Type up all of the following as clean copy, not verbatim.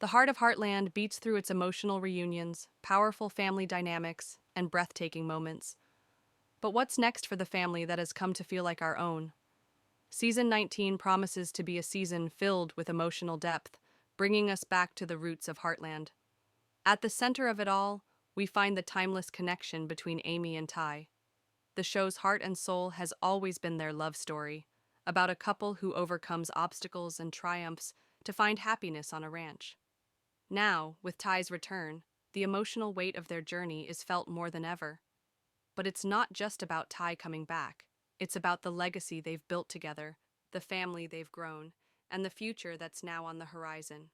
The heart of Heartland beats through its emotional reunions, powerful family dynamics, and breathtaking moments. But what's next for the family that has come to feel like our own? Season 19 promises to be a season filled with emotional depth, bringing us back to the roots of Heartland. At the center of it all, we find the timeless connection between Amy and Ty. The show's heart and soul has always been their love story, about a couple who overcomes obstacles and triumphs to find happiness on a ranch. Now, with Ty's return, the emotional weight of their journey is felt more than ever. But it's not just about Ty coming back. It's about the legacy they've built together, the family they've grown, and the future that's now on the horizon.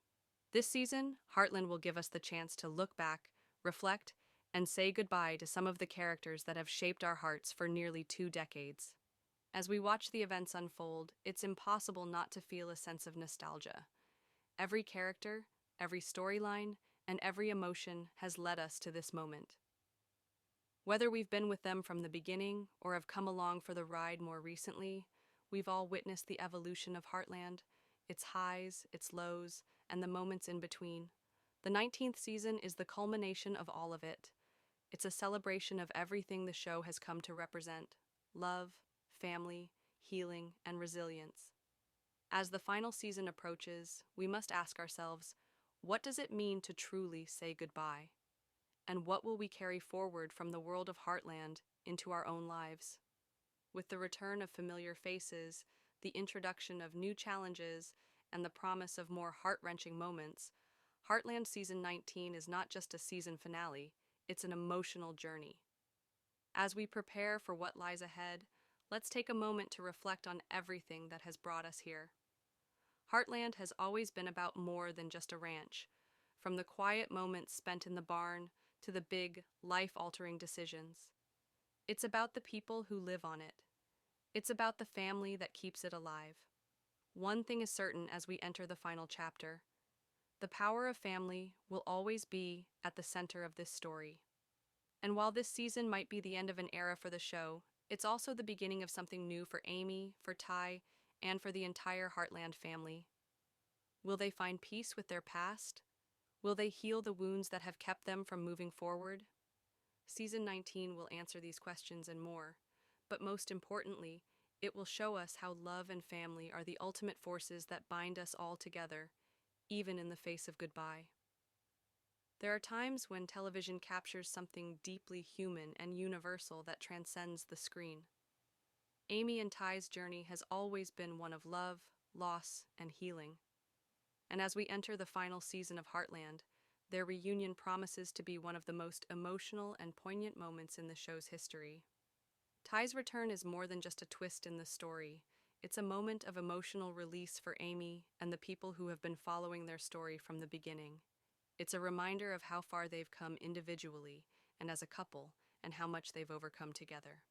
This season, Heartland will give us the chance to look back, reflect, and say goodbye to some of the characters that have shaped our hearts for nearly 2 decades. As we watch the events unfold, it's impossible not to feel a sense of nostalgia. Every character, every storyline, and every emotion has led us to this moment. Whether we've been with them from the beginning or have come along for the ride more recently, we've all witnessed the evolution of Heartland, its highs, its lows, and the moments in between. The 19th season is the culmination of all of it. It's a celebration of everything the show has come to represent: love, family, healing, and resilience. As the final season approaches, we must ask ourselves, what does it mean to truly say goodbye? And what will we carry forward from the world of Heartland into our own lives? With the return of familiar faces, the introduction of new challenges, and the promise of more heart-wrenching moments, Heartland Season 19 is not just a season finale, it's an emotional journey. As we prepare for what lies ahead, let's take a moment to reflect on everything that has brought us here. Heartland has always been about more than just a ranch, from the quiet moments spent in the barn to the big, life-altering decisions. It's about the people who live on it. It's about the family that keeps it alive. One thing is certain as we enter the final chapter: the power of family will always be at the center of this story. And while this season might be the end of an era for the show, it's also the beginning of something new for Amy, for Ty, and for the entire Heartland family. Will they find peace with their past? Will they heal the wounds that have kept them from moving forward? Season 19 will answer these questions and more, but most importantly, it will show us how love and family are the ultimate forces that bind us all together, even in the face of goodbye. There are times when television captures something deeply human and universal that transcends the screen. Amy and Ty's journey has always been one of love, loss, and healing. And as we enter the final season of Heartland, their reunion promises to be one of the most emotional and poignant moments in the show's history. Ty's return is more than just a twist in the story. It's a moment of emotional release for Amy and the people who have been following their story from the beginning. It's a reminder of how far they've come individually and as a couple, and how much they've overcome together.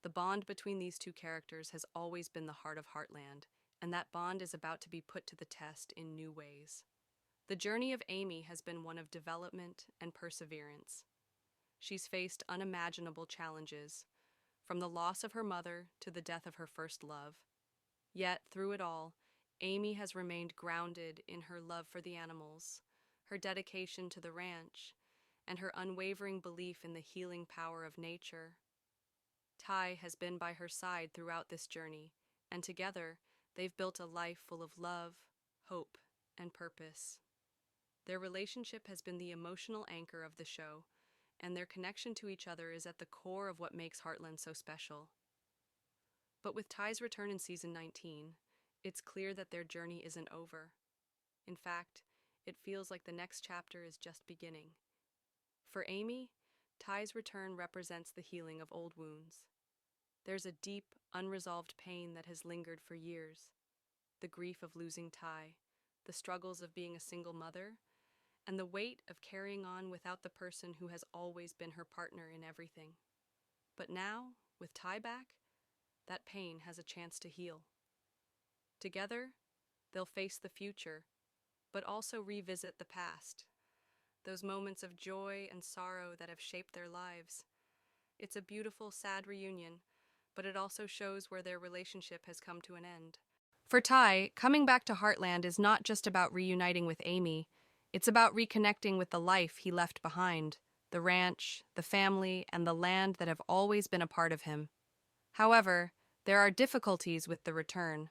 The bond between these two characters has always been the heart of Heartland, and that bond is about to be put to the test in new ways. The journey of Amy has been one of development and perseverance. She's faced unimaginable challenges, from the loss of her mother to the death of her first love. Yet, through it all, Amy has remained grounded in her love for the animals, her dedication to the ranch, and her unwavering belief in the healing power of nature. Ty has been by her side throughout this journey, and together, they've built a life full of love, hope, and purpose. Their relationship has been the emotional anchor of the show, and their connection to each other is at the core of what makes Heartland so special. But with Ty's return in season 19, it's clear that their journey isn't over. In fact, it feels like the next chapter is just beginning. For Amy, Ty's return represents the healing of old wounds. There's a deep, unresolved pain that has lingered for years. The grief of losing Ty, the struggles of being a single mother, and the weight of carrying on without the person who has always been her partner in everything. But now, with Ty back, that pain has a chance to heal. Together, they'll face the future, but also revisit the past, those moments of joy and sorrow that have shaped their lives. It's a beautiful, sad reunion, but it also shows where their relationship has come to an end. For Ty, coming back to Heartland is not just about reuniting with Amy, It's about reconnecting with the life he left behind, the ranch, the family, and the land that have always been a part of him. However, there are difficulties with the return.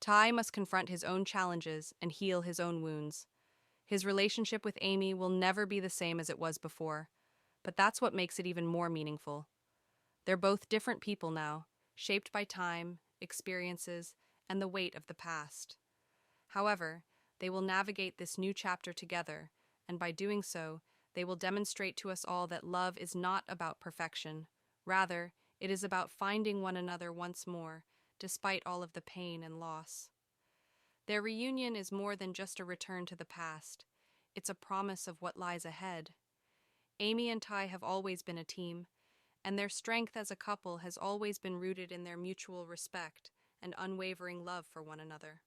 Ty must confront his own challenges and heal his own wounds. His relationship with Amy will never be the same as it was before, but that's what makes it even more meaningful. They're both different people now, shaped by time, experiences, and the weight of the past. However, they will navigate this new chapter together, and by doing so, they will demonstrate to us all that love is not about perfection. Rather, it is about finding one another once more, despite all of the pain and loss. Their reunion is more than just a return to the past. It's a promise of what lies ahead. Amy and Ty have always been a team, and their strength as a couple has always been rooted in their mutual respect and unwavering love for one another.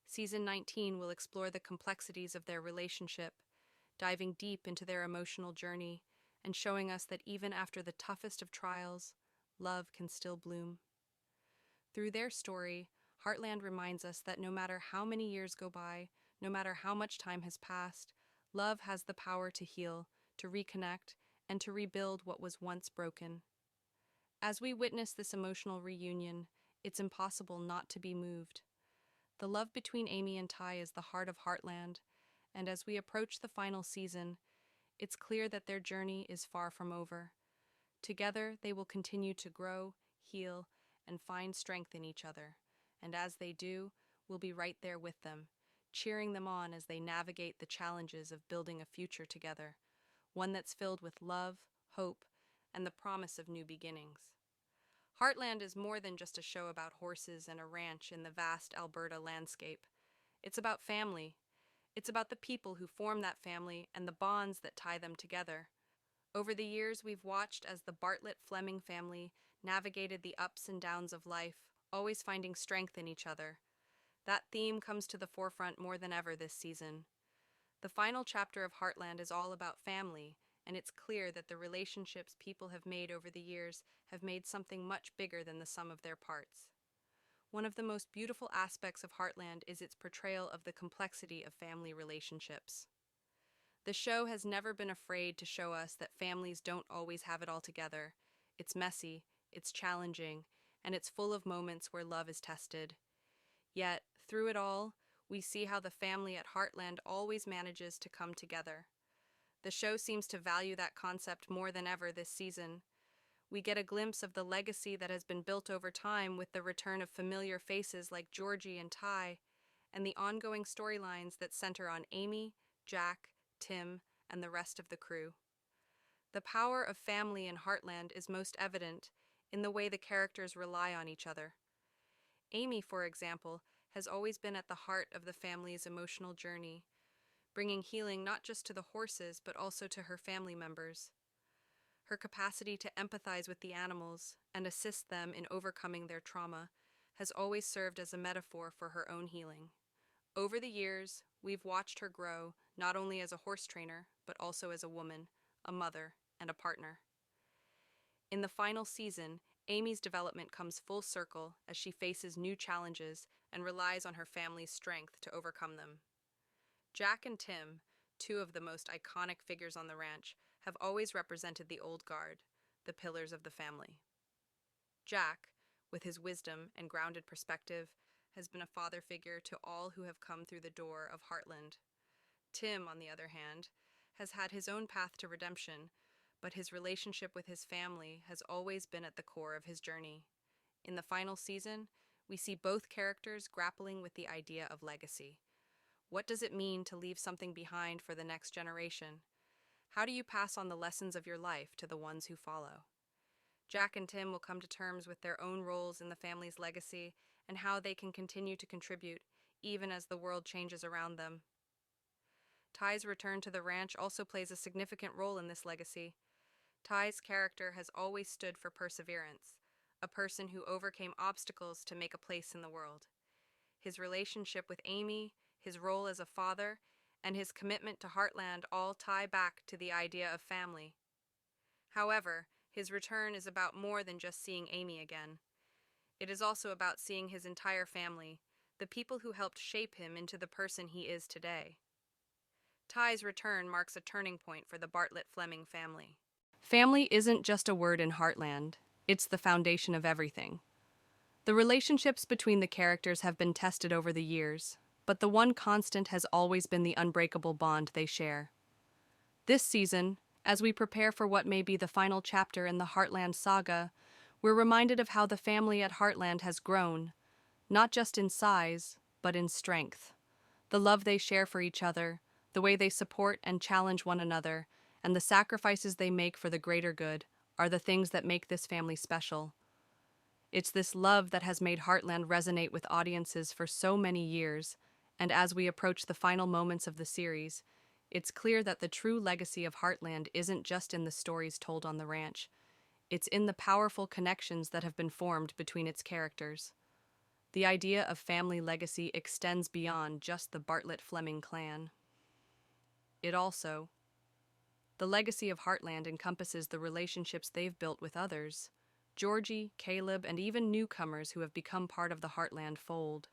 Season 19 will explore the complexities of their relationship, diving deep into their emotional journey and showing us that even after the toughest of trials, love can still bloom. Through their story, Heartland reminds us that no matter how many years go by, no matter how much time has passed, love has the power to heal, to reconnect, and to rebuild what was once broken. As we witness this emotional reunion, it's impossible not to be moved. The love between Amy and Ty is the heart of Heartland, and as we approach the final season, it's clear that their journey is far from over. Together, they will continue to grow, heal, and find strength in each other. And as they do, we'll be right there with them, cheering them on as they navigate the challenges of building a future together, one that's filled with love, hope, and the promise of new beginnings. Heartland is more than just a show about horses and a ranch in the vast Alberta landscape. It's about family. It's about the people who form that family and the bonds that tie them together. Over the years, we've watched as the Bartlett Fleming family navigated the ups and downs of life, always finding strength in each other. That theme comes to the forefront more than ever this season. The final chapter of Heartland is all about family, and it's clear that the relationships people have made over the years have made something much bigger than the sum of their parts. One of the most beautiful aspects of Heartland is its portrayal of the complexity of family relationships. The show has never been afraid to show us that families don't always have it all together. It's messy, it's challenging, and it's full of moments where love is tested. Yet, through it all, we see how the family at Heartland always manages to come together. The show seems to value that concept more than ever this season. We get a glimpse of the legacy that has been built over time with the return of familiar faces like Georgie and Ty, and the ongoing storylines that center on Amy, Jack, Tim, and the rest of the crew. The power of family in Heartland is most evident in the way the characters rely on each other. Amy, for example, has always been at the heart of the family's emotional journey, bringing healing not just to the horses but also to her family members. Her capacity to empathize with the animals and assist them in overcoming their trauma has always served as a metaphor for her own healing. Over the years, we've watched her grow not only as a horse trainer, but also as a woman, a mother, and a partner. In the final season, Amy's development comes full circle as she faces new challenges and relies on her family's strength to overcome them. Jack and Tim, two of the most iconic figures on the ranch, have always represented the old guard, the pillars of the family. Jack, with his wisdom and grounded perspective, has been a father figure to all who have come through the door of Heartland. Tim, on the other hand, has had his own path to redemption, but his relationship with his family has always been at the core of his journey. In the final season, we see both characters grappling with the idea of legacy. What does it mean to leave something behind for the next generation? How do you pass on the lessons of your life to the ones who follow? Jack and Tim will come to terms with their own roles in the family's legacy and how they can continue to contribute, even as the world changes around them. Ty's return to the ranch also plays a significant role in this legacy. Ty's character has always stood for perseverance, a person who overcame obstacles to make a place in the world. His relationship with Amy, his role as a father, and his commitment to Heartland all tie back to the idea of family. However, his return is about more than just seeing Amy again. It is also about seeing his entire family, the people who helped shape him into the person he is today. Ty's return marks a turning point for the Bartlett-Fleming family. Family isn't just a word in Heartland, it's the foundation of everything. The relationships between the characters have been tested over the years, but the one constant has always been the unbreakable bond they share. This season, as we prepare for what may be the final chapter in the Heartland saga, we're reminded of how the family at Heartland has grown, not just in size, but in strength. The love they share for each other, the way they support and challenge one another, and the sacrifices they make for the greater good are the things that make this family special. It's this love that has made Heartland resonate with audiences for so many years, and as we approach the final moments of the series, it's clear that the true legacy of Heartland isn't just in the stories told on the ranch. It's in the powerful connections that have been formed between its characters. The idea of family legacy extends beyond just the Bartlett-Fleming clan. The legacy of Heartland encompasses the relationships they've built with others, Georgie, Caleb, and even newcomers who have become part of the Heartland fold.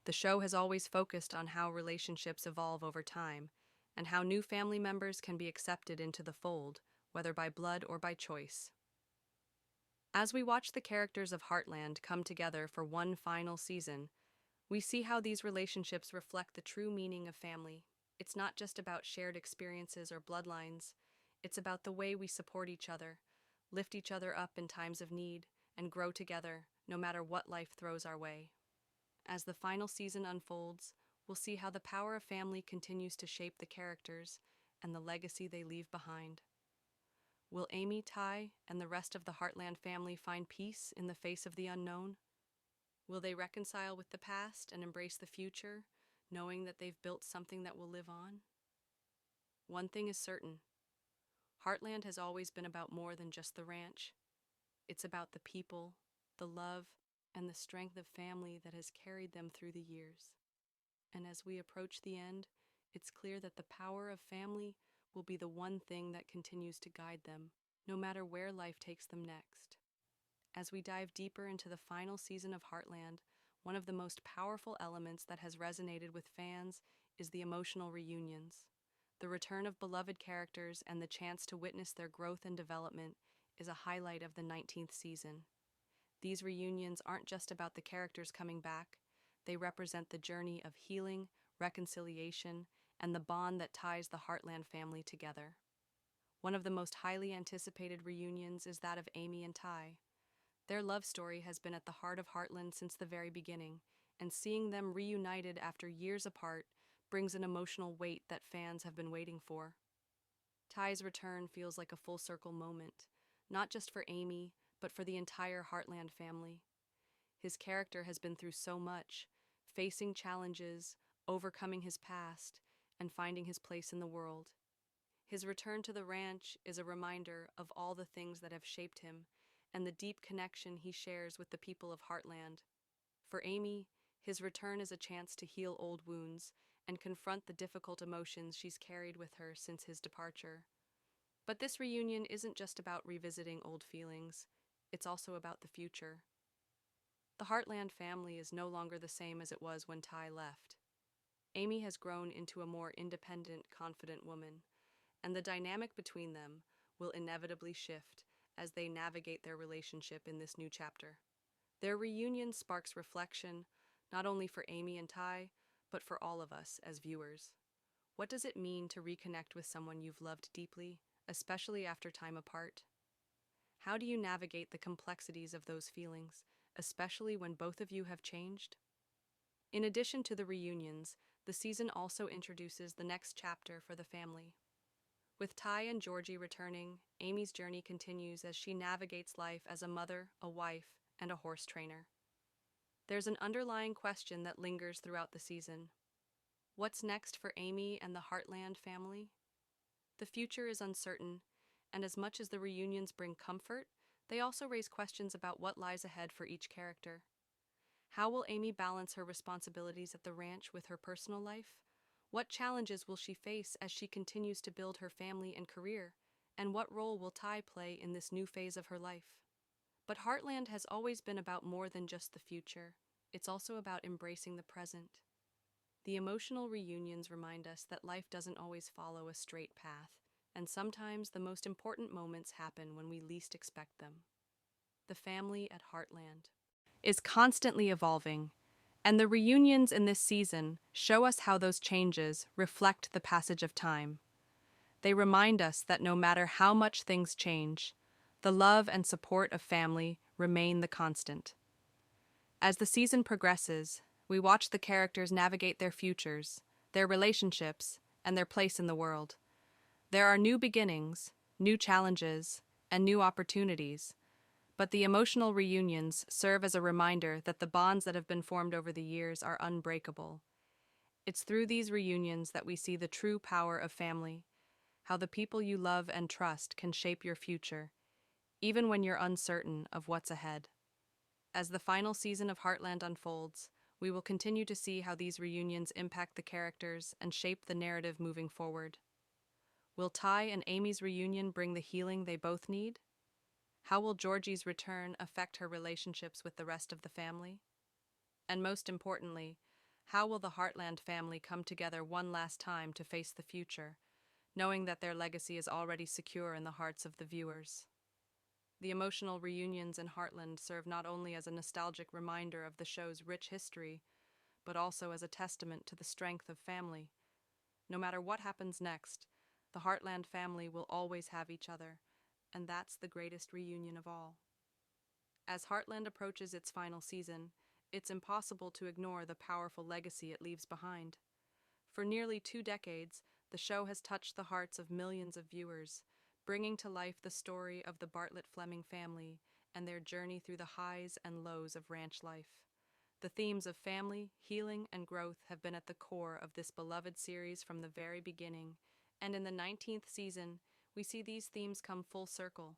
The show has always focused on how relationships evolve over time, and how new family members can be accepted into the fold, whether by blood or by choice. As we watch the characters of Heartland come together for one final season, we see how these relationships reflect the true meaning of family. It's not just about shared experiences or bloodlines, it's about the way we support each other, lift each other up in times of need, and grow together, no matter what life throws our way. As the final season unfolds, we'll see how the power of family continues to shape the characters and the legacy they leave behind. Will Amy, Ty, and the rest of the Heartland family find peace in the face of the unknown? Will they reconcile with the past and embrace the future, knowing that they've built something that will live on? One thing is certain: Heartland has always been about more than just the ranch. It's about the people, the love, and the strength of family that has carried them through the years. And as we approach the end, it's clear that the power of family will be the one thing that continues to guide them, no matter where life takes them next. As we dive deeper into the final season of Heartland, one of the most powerful elements that has resonated with fans is the emotional reunions. The return of beloved characters and the chance to witness their growth and development is a highlight of the 19th season. These reunions aren't just about the characters coming back, they represent the journey of healing, reconciliation, and the bond that ties the Heartland family together. One of the most highly anticipated reunions is that of Amy and Ty. Their love story has been at the heart of Heartland since the very beginning, and seeing them reunited after years apart brings an emotional weight that fans have been waiting for. Ty's return feels like a full circle moment, not just for Amy, but for the entire Heartland family. His character has been through so much, facing challenges, overcoming his past, and finding his place in the world. His return to the ranch is a reminder of all the things that have shaped him and the deep connection he shares with the people of Heartland. For Amy, his return is a chance to heal old wounds and confront the difficult emotions she's carried with her since his departure. But this reunion isn't just about revisiting old feelings, it's also about the future. The Heartland family is no longer the same as it was when Ty left. Amy has grown into a more independent, confident woman, and the dynamic between them will inevitably shift as they navigate their relationship in this new chapter. Their reunion sparks reflection, not only for Amy and Ty, but for all of us as viewers. What does it mean to reconnect with someone you've loved deeply, especially after time apart? How do you navigate the complexities of those feelings, especially when both of you have changed? In addition to the reunions, the season also introduces the next chapter for the family. With Ty and Georgie returning, Amy's journey continues as she navigates life as a mother, a wife, and a horse trainer. There's an underlying question that lingers throughout the season. What's next for Amy and the Heartland family? The future is uncertain, and as much as the reunions bring comfort, they also raise questions about what lies ahead for each character. How will Amy balance her responsibilities at the ranch with her personal life? What challenges will she face as she continues to build her family and career? And what role will Ty play in this new phase of her life? But Heartland has always been about more than just the future. It's also about embracing the present. The emotional reunions remind us that life doesn't always follow a straight path, and sometimes the most important moments happen when we least expect them. The family at Heartland is constantly evolving, and the reunions in this season show us how those changes reflect the passage of time. They remind us that no matter how much things change, the love and support of family remain the constant. As the season progresses, we watch the characters navigate their futures, their relationships, and their place in the world. There are new beginnings, new challenges, and new opportunities, but the emotional reunions serve as a reminder that the bonds that have been formed over the years are unbreakable. It's through these reunions that we see the true power of family, how the people you love and trust can shape your future, even when you're uncertain of what's ahead. As the final season of Heartland unfolds, we will continue to see how these reunions impact the characters and shape the narrative moving forward. Will Ty and Amy's reunion bring the healing they both need? How will Georgie's return affect her relationships with the rest of the family? And most importantly, how will the Heartland family come together one last time to face the future, knowing that their legacy is already secure in the hearts of the viewers? The emotional reunions in Heartland serve not only as a nostalgic reminder of the show's rich history, but also as a testament to the strength of family. No matter what happens next, the Heartland family will always have each other, and that's the greatest reunion of all. As Heartland approaches its final season, it's impossible to ignore the powerful legacy it leaves behind. For nearly 2 decades, the show has touched the hearts of millions of viewers, bringing to life the story of the Bartlett Fleming family and their journey through the highs and lows of ranch life. The themes of family, healing, and growth have been at the core of this beloved series from the very beginning, and in the 19th season, we see these themes come full circle.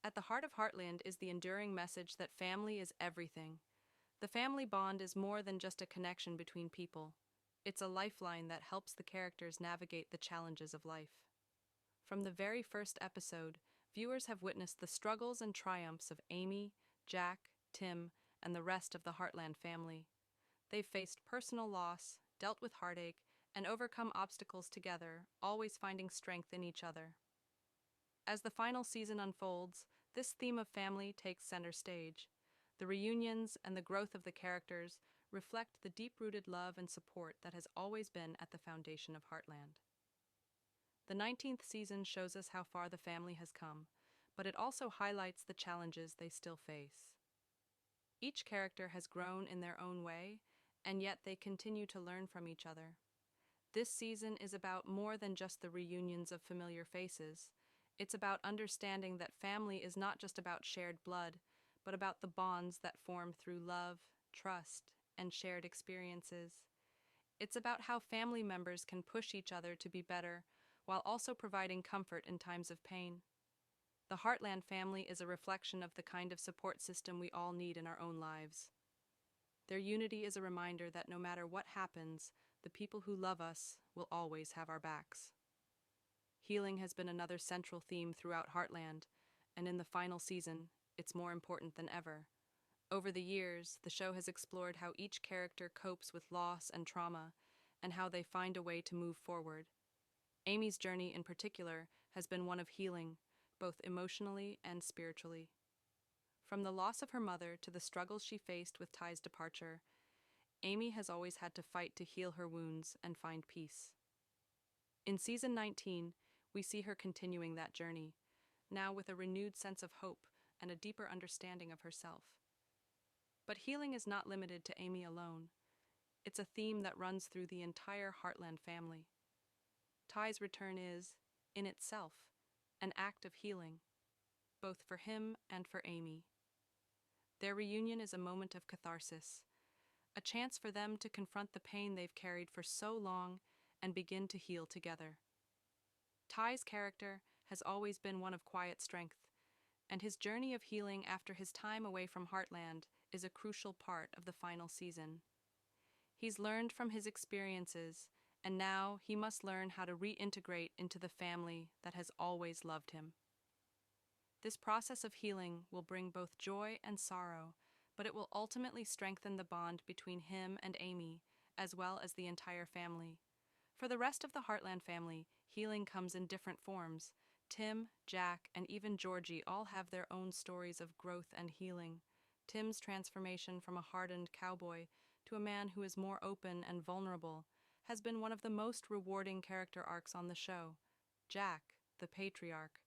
At the heart of Heartland is the enduring message that family is everything. The family bond is more than just a connection between people. It's a lifeline that helps the characters navigate the challenges of life. From the very first episode, viewers have witnessed the struggles and triumphs of Amy, Jack, Tim, and the rest of the Heartland family. They've faced personal loss, dealt with heartache, and overcome obstacles together, always finding strength in each other. As the final season unfolds, this theme of family takes center stage. The reunions and the growth of the characters reflect the deep-rooted love and support that has always been at the foundation of Heartland. The 19th season shows us how far the family has come, but it also highlights the challenges they still face. Each character has grown in their own way, and yet they continue to learn from each other. This season is about more than just the reunions of familiar faces. It's about understanding that family is not just about shared blood, but about the bonds that form through love, trust, and shared experiences. It's about how family members can push each other to be better, while also providing comfort in times of pain. The Heartland family is a reflection of the kind of support system we all need in our own lives. Their unity is a reminder that no matter what happens, the people who love us will always have our backs. Healing has been another central theme throughout Heartland, and in the final season, it's more important than ever. Over the years, the show has explored how each character copes with loss and trauma, and how they find a way to move forward. Amy's journey, in particular, has been one of healing, both emotionally and spiritually. From the loss of her mother to the struggles she faced with Ty's departure, Amy has always had to fight to heal her wounds and find peace. In season 19, we see her continuing that journey, now with a renewed sense of hope and a deeper understanding of herself. But healing is not limited to Amy alone. It's a theme that runs through the entire Heartland family. Ty's return is, in itself, an act of healing, both for him and for Amy. Their reunion is a moment of catharsis, a chance for them to confront the pain they've carried for so long and begin to heal together. Ty's character has always been one of quiet strength, and his journey of healing after his time away from Heartland is a crucial part of the final season. He's learned from his experiences, and now he must learn how to reintegrate into the family that has always loved him. This process of healing will bring both joy and sorrow, but it will ultimately strengthen the bond between him and Amy as well as the entire family. For the rest of the Heartland family, healing comes in different forms. Tim, Jack, and even Georgie all have their own stories of growth and healing. Tim's transformation from a hardened cowboy to a man who is more open and vulnerable has been one of the most rewarding character arcs on the show. Jack, the patriarch,